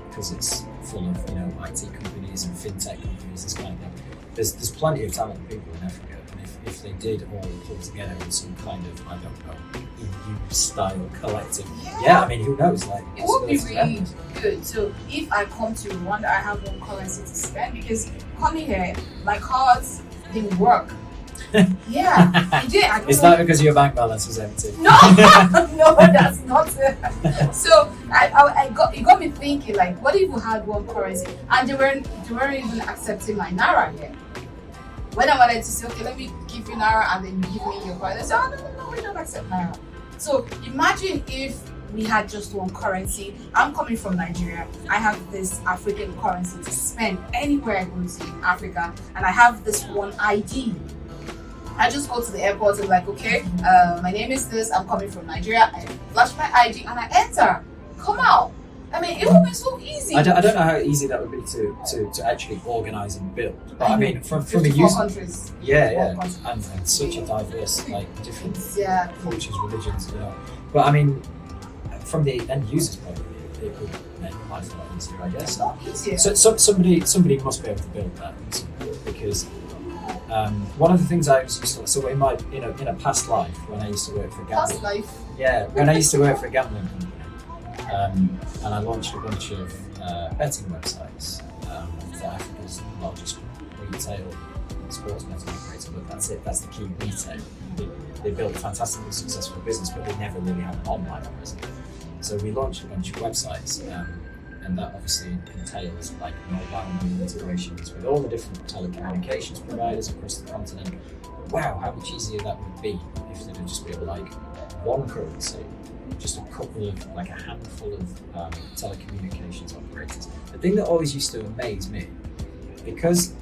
because it's full of IT companies and fintech companies. This kind of thing. There's plenty of talented people in Africa, and if they did all pull together in some kind of, I don't know, EU style collective, I mean, who knows? Like, it would be really good. So if I come to Rwanda, I have one currency to spend, because coming here, my cards didn't work. Yeah, it did. Is that because your bank balance was empty? No, no, that's not it. So it got me thinking, like, what if we had one currency and they weren't even accepting my naira yet? When I wanted to say, okay, let me give you naira and then you give me your coin, they say, oh no, we don't accept naira. So imagine if we had just one currency. I'm coming from Nigeria. I have this African currency to spend anywhere I go to in Africa, and I have this one ID. I just go to the airport and like, okay, my name is this, I'm coming from Nigeria. I flash my ID and I enter. Come out. I mean, it would be so easy. I don't know how easy that would be to actually organise and build. But I mean, from a user, countries. Yeah, and such a diverse, like different cultures, religions, you know. But I mean, from the end user's point of view, it would make life a lot easier, I guess. Not easier. So somebody must be able to build that because one of the things I was used to, so in a past life when I used to work for gambling. Past life. Yeah, when I used to work for a gambling company. And I launched a bunch of betting websites for Africa's largest retail sports betting operator, but that's it, that's the key, retail. They built a fantastically successful business, but they never really had an online presence. So we launched a bunch of websites, and that obviously entails like mobile integrations with all the different telecommunications providers across the continent. Wow, how much easier that would be if there would just be like one currency, just a couple of, like a handful of telecommunications operators. The thing that always used to amaze me, because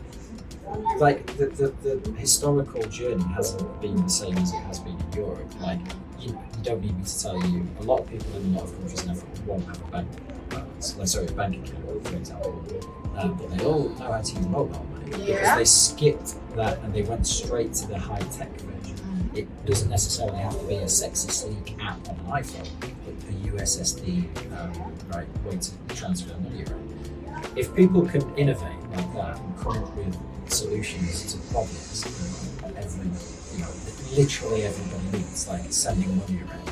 like the historical journey hasn't been the same as it has been in Europe. Like you don't need me to tell you, a lot of people in a lot of countries in Africa won't have a bank account, for example. But they all know how to use mobile money because they skipped that and they went straight to the high-tech version. It doesn't necessarily have to be a sexy, sleek app on an iPhone, but a USSD way to transfer money around. If people can innovate like that and come up with solutions to problems literally everybody needs, like sending money around,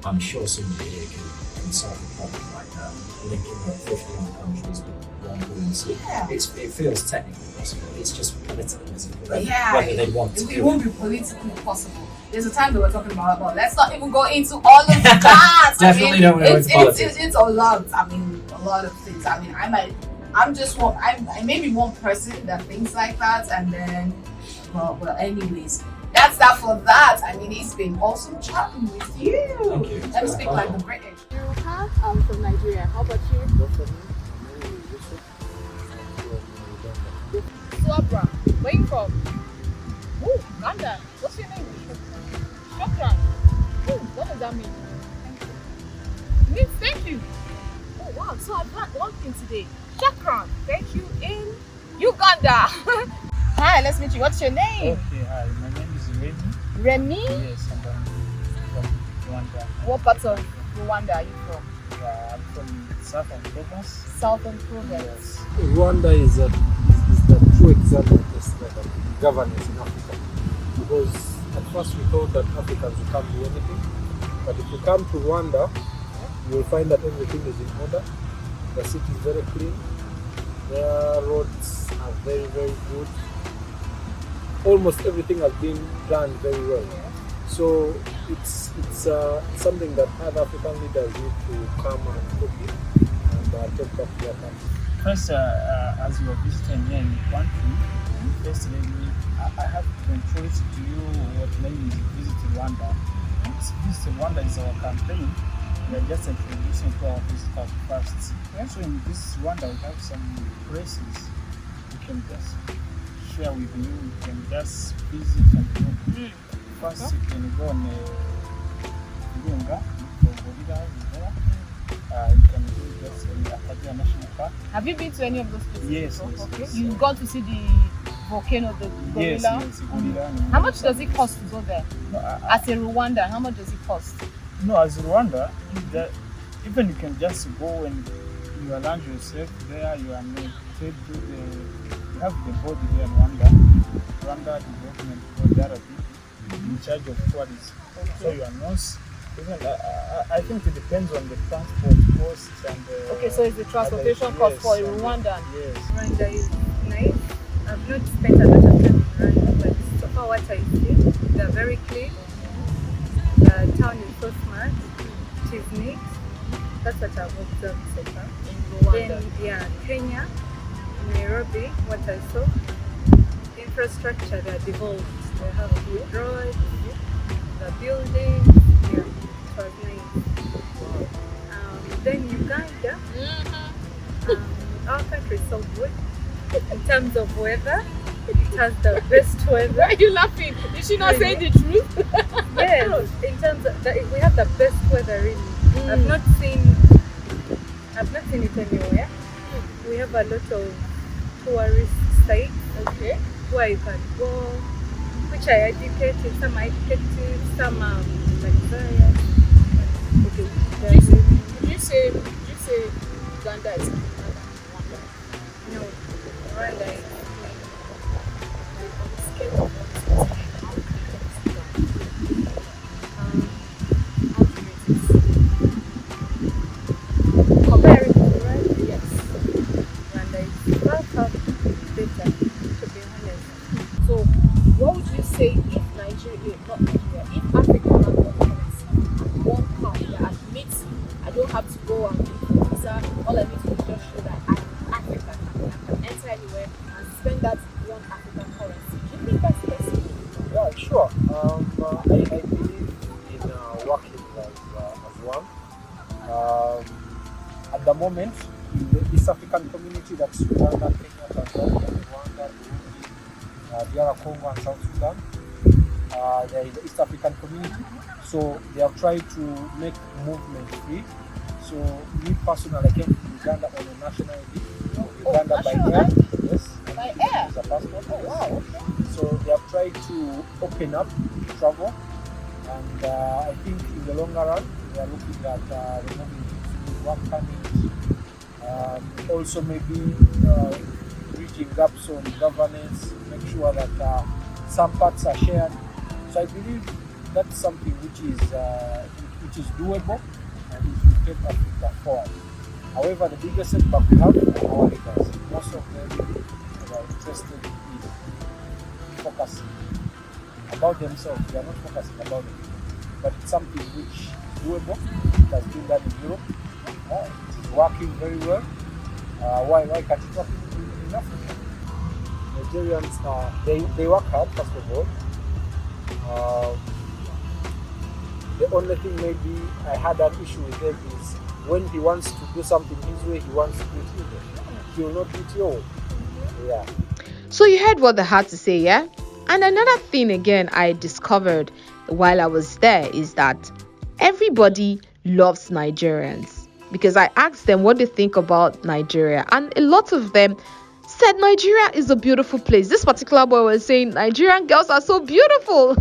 I'm sure somebody here can solve a problem like that, linking up 50 other countries with one currency. It feels technically possible, it's just politically possible. Whether they want to it won't be politically possible. There's a time that we're talking about let's not even go into all of that. Definitely don't go into politics. It's a lot. I mean, a lot of things. I mean, I may be one person that thinks like that, and then, well, anyways, that's that for that. I mean, it's been awesome chatting with you. Thank you. Let me speak like the British. Nkeiruka, I'm from Nigeria. How about you? Swabra, where you from? Oh, Uganda. What's your name? Shokran. Oh, what does that mean? It means thank you. Oh wow, so I've learned one thing today. Shokran, thank you in Uganda. Hi, nice to meet you. What's your name? Okay, hi. My name is Remy. Remy? Yes, and I'm from Rwanda. What part of Rwanda are you from? I'm from Southern Province. Southern Province. Yes. Rwanda is the true example of this governance in Africa. Because at first we thought that Africans can't do anything. But if you come to Rwanda, you will find that everything is in order. The city is very clean. Their roads are very, very good. Almost everything has been planned very well. So it's something that other African leaders need to come and copy and take back to their country. First, as you are visiting here in the country, first I have to introduce to you what made me visit Rwanda. Visit Rwanda is our campaign. We are just introducing to our visitors first. So in this Rwanda, we have some places we can just share with you. You can just visit and go. First, you can go on Virunga, Gorilla, there. You can go just in Akadia National Park. Have you been to any of those places? Yes, before? yes, Okay. yes. You've gone to see the volcano, the gorilla? Yes, gorilla. How much does it cost to go there? No, As a Rwanda, how much does it cost? no, as Rwanda, even you can just go and you arrange yourself there. You are made to you have the body there in Rwanda Development Board, there are people in charge of tourism. Okay. So you are not. Even I think it depends on the transport costs and. Okay, so it's the transportation cost for a and Rwandan. Yes. Rwanda is nice. I've not spent a lot of time in Rwanda, but so far what I see, they're very clean. The town is so smart. It is neat. That's what I've observed so far. In Rwanda. Then, Kenya, Nairobi, what I saw, infrastructure, they're devolved. They have roads, the buildings, it was nice. Then Uganda. Our country is so good in terms of weather. It has the best weather. Why are you laughing? Is she not saying the truth? Yes, in terms of we have the best weather really. I've not seen it anywhere. We have a lot of tourist sites, where you can go, which are educated, some are educated, some are luxurious. Did you say Uganda is Rwanda? No, Rwanda is comparing to Rwanda, yes. Rwanda is far better, to be honest. So, what would you say if Nigeria, not Nigeria, if Africa had one currency, one card that admits I don't have to go and get visa, all I need to do is just show that I'm African, I can enter anywhere and spend that one African currency. Do you think that's the best? Yeah, sure. I believe in working as one. At the moment, in the East African community, that's Uganda, Kenya, Tanzania, Rwanda, Burundi, DR Congo, and South Sudan, they're in the East African community. So they have tried to make movement free. So me personally, I came to Uganda on a nationality. Uganda by air. Yes. By air? As a passport. Oh, wow. Okay. So they have tried to open up travel, and I think in the longer run, they are looking at removing work permits, also maybe bridging gaps on governance, make sure that some parts are shared. So I believe that's something which is doable and it will take Africa forward. However, the biggest setback we have are our leaders. Most of them are interested in focusing about themselves. They are not focusing about the people. But it's something which is doable. It has been done in Europe. It is working very well. Why can't it work in Africa? Nigerians, they work hard, first of all. The only thing maybe I had an issue with them is when he wants to do something his way, he wants to do it his way. He will not do it your way. Yeah. So you heard what they had to say, yeah? And another thing again I discovered while I was there is that everybody loves Nigerians, because I asked them what they think about Nigeria, and a lot of them said Nigeria is a beautiful place. This particular boy was saying Nigerian girls are so beautiful.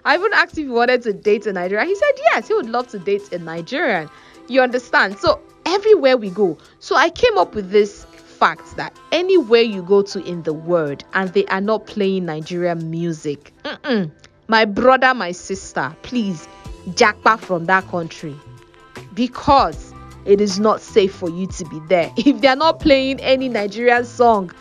I even asked if he wanted to date a Nigerian. He said yes, he would love to date a Nigerian. You understand? So everywhere we go. So I came up with this fact that anywhere you go to in the world and they are not playing Nigerian music, my brother, my sister, please jackpot from that country, because it is not safe for you to be there. If they are not playing any Nigerian song,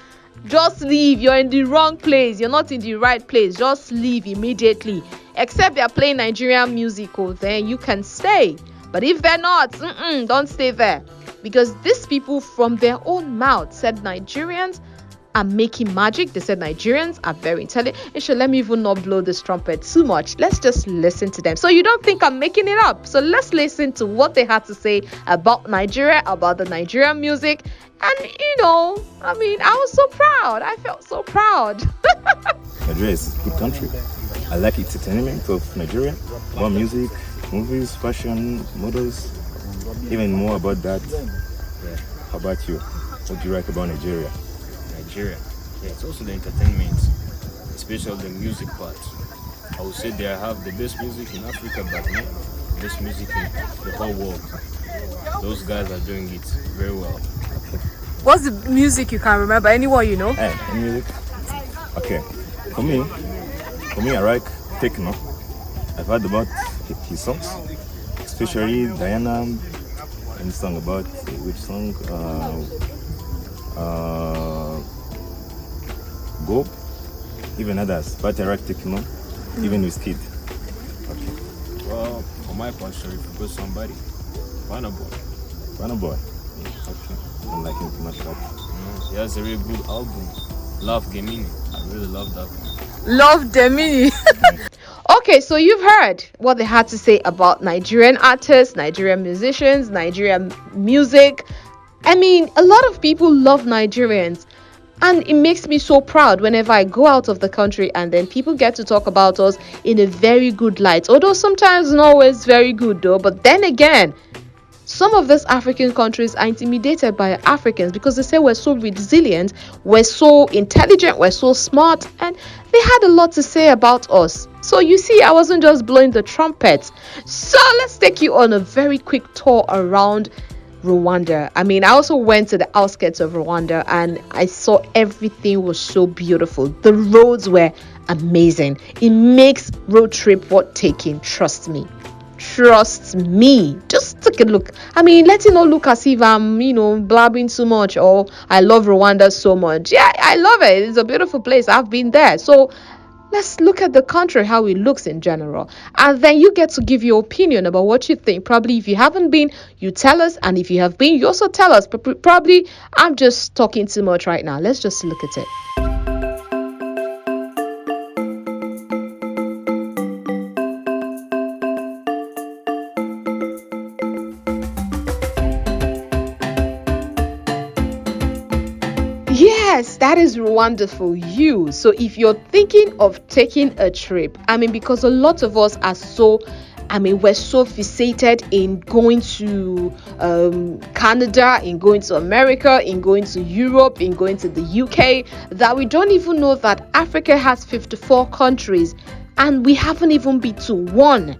just leave. You're in the wrong place. You're not in the right place. Just leave immediately. Except they are playing Nigerian music, then you can stay. But if they're not, don't stay there. Because these people from their own mouth said Nigerians are making magic. They said Nigerians are very intelligent. And sure, let me even not blow this trumpet too much. Let's just listen to them. So you don't think I'm making it up. So let's listen to what they had to say about Nigeria, about the Nigerian music. And I was so proud. I felt so proud. Nigeria is a good country. I like its entertainment of Nigeria. About music, movies, fashion, models, even more about that. Yeah. How about you? What do you like about Nigeria? Nigeria. Yeah, it's also the entertainment, especially the music part. I would say they have the best music in Africa, but not the best music in the whole world. Those guys are doing it very well. What's the music you can remember? Anyone you know? Hey, music? Okay. For me, I like techno. I've heard about his songs, especially Diana, and song about which song? Go, even others, but I like techno, even with kid. Okay. Well, for my part, sure, if you go somebody, Burna Boy. Okay. I don't like him too much, but he has a really good album, Love Gemini. I really love that one. Love Gemini. Okay, so you've heard what they had to say about Nigerian artists, Nigerian musicians, Nigerian music. I mean, a lot of people love Nigerians. And it makes me so proud whenever I go out of the country and then people get to talk about us in a very good light. Although sometimes not always very good though. But then again, some of these African countries are intimidated by Africans because they say we're so resilient, we're so intelligent, we're so smart, and they had a lot to say about us. So you see, I wasn't just blowing the trumpet. So let's take you on a very quick tour around Rwanda. I mean, I also went to the outskirts of Rwanda and I saw everything was so beautiful. The roads were amazing. It makes road trip worth taking, trust me. Trust me. Just take a look. I mean, let it not look as if I'm, blabbing too much or I love Rwanda so much. Yeah, I love it. It's a beautiful place. I've been there. So let's look at the country, how it looks in general. And then you get to give your opinion about what you think. Probably if you haven't been, you tell us. And if you have been, you also tell us. But probably I'm just talking too much right now. Let's just look at it. Yes, that is Rwanda for you. So if you're thinking of taking a trip, I mean, because a lot of us are we're so fixated in going to Canada, in going to America, in going to Europe, in going to the UK, that we don't even know that Africa has 54 countries and we haven't even been to one.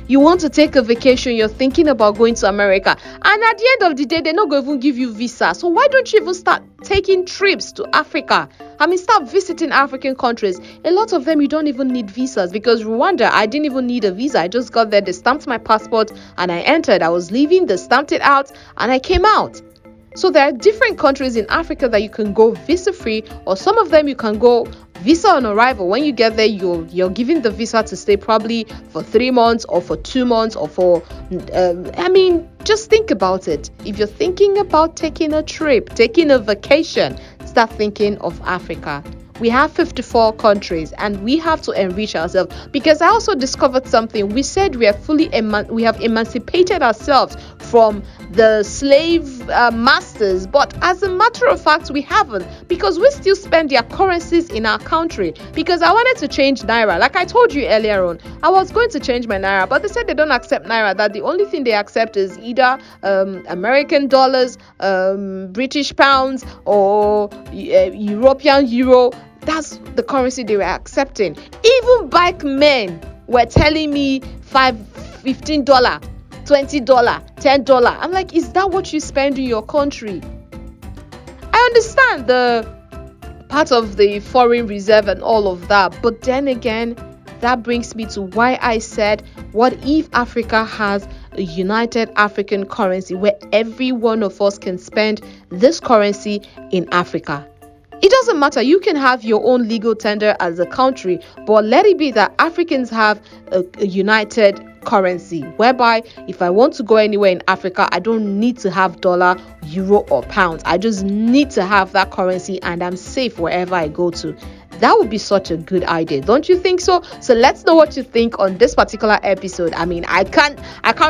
You want to take a vacation, you're thinking about going to America, and at the end of the day, they're not going to even give you visa. So why don't you even start taking trips to Africa? I mean, start visiting African countries. A lot of them, you don't even need visas, because Rwanda, I didn't even need a visa. I just got there, they stamped my passport, and I entered. I was leaving, they stamped it out, and I came out. So there are different countries in Africa that you can go visa free, or some of them you can go visa on arrival. When you get there, you're given the visa to stay probably for 3 months or for 2 months or for just think about it. If you're thinking about taking a trip, taking a vacation, start thinking of Africa. We have 54 countries and we have to enrich ourselves, because I also discovered something. We said we have emancipated ourselves from the slave masters, but as a matter of fact, we haven't, because we still spend their currencies in our country. Because I wanted to change Naira. Like I told you earlier on, I was going to change my Naira, but they said they don't accept Naira, that the only thing they accept is either American dollars, British pounds, or European euro. That's the currency they were accepting. Even bike men were telling me $15, $20, $10. I'm like, is that what you spend in your country? I understand the part of the foreign reserve and all of that, but then again, that brings me to why I said, what if Africa has a united African currency where every one of us can spend this currency in Africa? It doesn't matter. You can have your own legal tender as a country, but let it be that Africans have a united currency, whereby if I want to go anywhere in Africa, I don't need to have dollar, euro, or pounds. I just need to have that currency and I'm safe wherever I go to. That would be such a good idea, don't you think so? So let's know what you think on this particular episode. I mean, I can't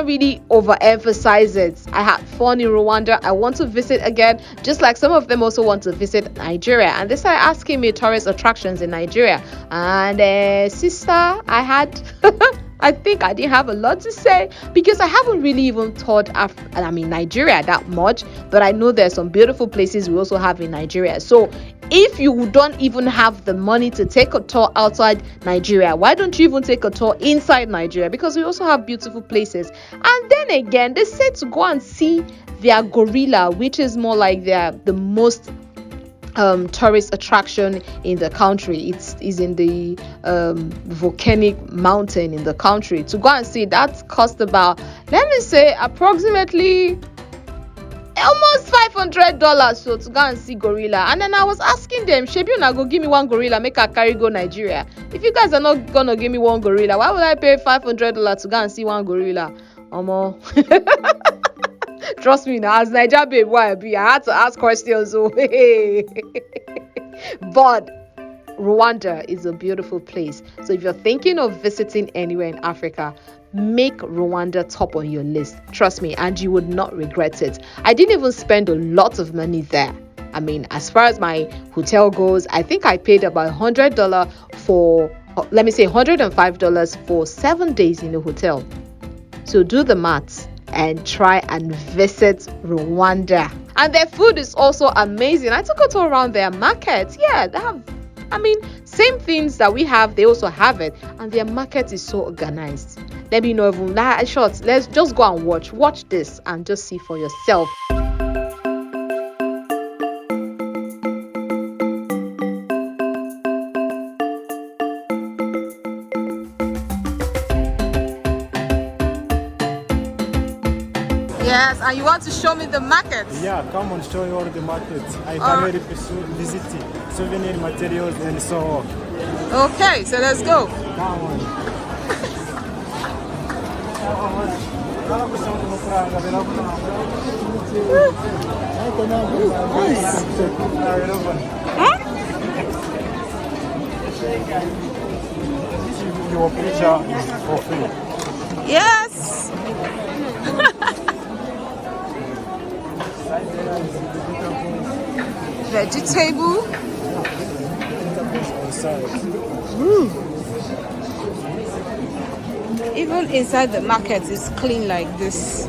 really overemphasize it. I had fun in Rwanda. I want to visit again, just like some of them also want to visit Nigeria. And they started asking me tourist attractions in Nigeria. And sister, I had I think I didn't have a lot to say, because I haven't really even thought Nigeria that much, but I know there's some beautiful places we also have in Nigeria. So if you don't even have the money to take a tour outside Nigeria, why don't you even take a tour inside Nigeria? Because we also have beautiful places. And then again, they said to go and see their gorilla, which is more like the most tourist attraction in the country. It is in the volcanic mountain in the country. To go and see that cost about, let me say, approximately almost $500. So to go and see gorilla. And then I was asking them, Shebi una go give me one gorilla, make I carry go Nigeria. If you guys are not gonna give me one gorilla, why would I pay $500 to go and see one gorilla? Trust me now, as Niger babe, why I had to ask questions. So, but Rwanda is a beautiful place. So if you're thinking of visiting anywhere in Africa, make Rwanda top on your list. Trust me, and you would not regret it. I didn't even spend a lot of money there. I mean, as far as my hotel goes, I think I paid about $100 for, let me say $105 for 7 days in a hotel. So do the maths and try and visit Rwanda. And their food is also amazing. I took a tour around their market. Yeah, they have, same things that we have, they also have it. And their market is so organized. Let me know if that short. Let's just go and watch this and just see for yourself. Yes, and you want to show me the markets? Yeah, come and show you all the markets. I can help you visit souvenir materials and so on. Okay, so let's go. Come on. Your picture is for free. Yes. Vegetable. Even inside the market is clean like this.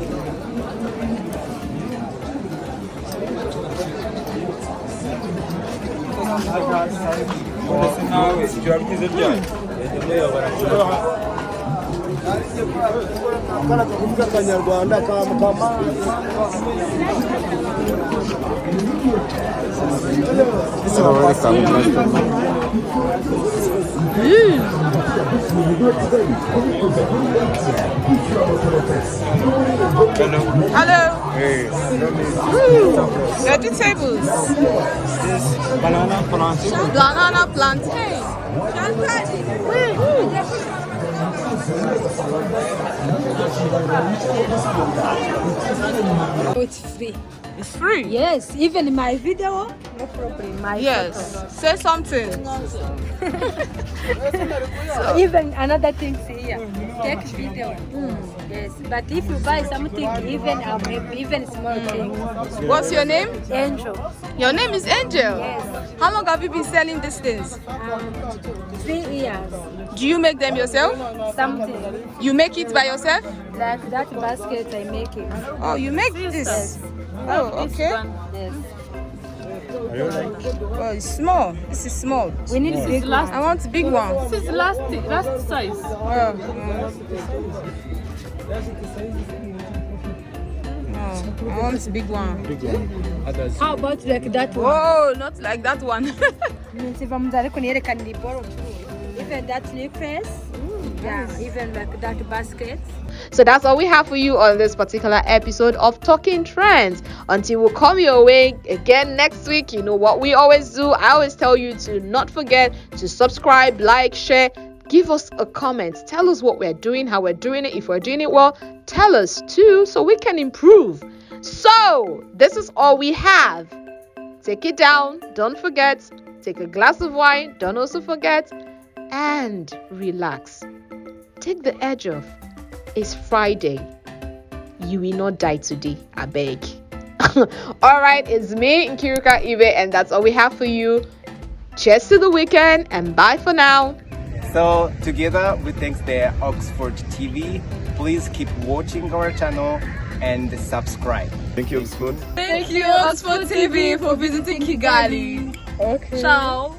Hello. Hey. Vegetables. This banana plantain. Banana plantain. It's free. It's free. Yes, even in my video, no problem. Yes. Say something. Even another thing here, take video. Yes, but if you buy something, even small thing. What's your name? Angel. Your name is Angel? Yes. How long have you been selling these things? 3 years. Do you make them yourself? Something You make it by yourself? like that basket I make it. Oh, you make this? Yes. Oh, okay. Yes. Oh, it's small. This is small. We need big one. I want big one. This is last size. Oh. I want big one. How about like that one? Oh, not like that one. Even that necklace, yeah, even like that basket. So that's all we have for you on this particular episode of Talking Trends. Until we come your way again next week, you know what we always do. I always tell you to not forget to subscribe, like, share, give us a comment. Tell us what we're doing, how we're doing it. If we're doing it well, tell us too so we can improve. So this is all we have. Take it down. Don't forget. Take a glass of wine. Don't also forget. And relax. Take the edge off. It's Friday. You will not die today, I beg. Alright, it's me, Nkeiruka Ibeh, and that's all we have for you. Cheers to the weekend and bye for now. So together we thank the Oxford TV. Please keep watching our channel and subscribe. Thank you, Oxford. Thank you, Oxford TV, for visiting Kigali. Okay. Ciao.